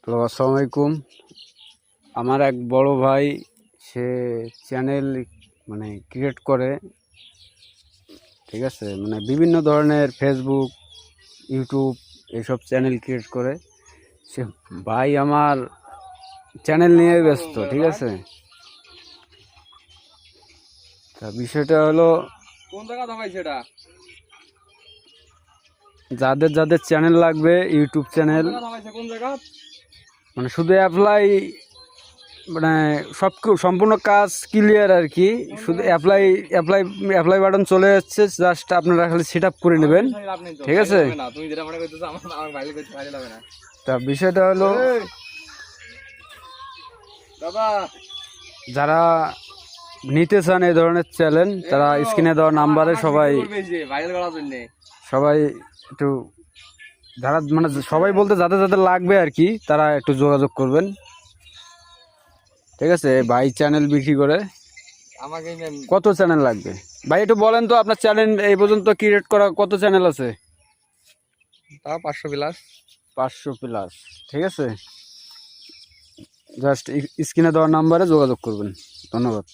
তো আসসালামু আলাইকুম। আমার এক বড় ভাই, সে চ্যানেল ক্রিয়েট করে, ঠিক আছে, বিভিন্ন ধরনের ফেসবুক, ইউটিউব এইসব চ্যানেল ক্রিয়েট করে। সে ভাই আমার চ্যানেল নিয়ে ব্যস্ত, ঠিক আছে। তা বিষয়টা হলো, কোন জায়গা ভাই সেটা? যাদের যাদের চ্যানেল লাগবে, ইউটিউব চ্যানেল, কোন জায়গা? শুধু অ্যাপ্লাই, সম্পূর্ণ কাজ ক্লিয়ার আর কি। শুধু অ্যাপ্লাই বাটন চলে যাচ্ছে, জাস্ট আপনারা খালি সেট আপ করে নেবেন, ঠিক আছে। তুমি যেটা মনে করতেছো আমার ভাইলে করতে ভাইলে হবে না। তা বিষয়টা হলো, দাদা যারা নিতে চান এই ধরনের চ্যানেল, তারা স্ক্রিনে দেওয়া নাম্বারে সবাই একটু, যারা সবাই বলতে যাদের যাদের লাগবে আর কি, তারা একটু যোগাযোগ করবেন, ঠিক আছে। ভাই চ্যানেল বিক্রি করে। আমাকে কত চ্যানেল লাগবে ভাই একটু বলেন তো? আপনার চ্যানেল এই পর্যন্ত ক্রিয়েট করা কত চ্যানেল আছে? তাও 500 প্লাস। 500 প্লাস, ঠিক আছে। জাস্ট স্ক্রিনে দেওয়া নাম্বারে যোগাযোগ করবেন। ধন্যবাদ।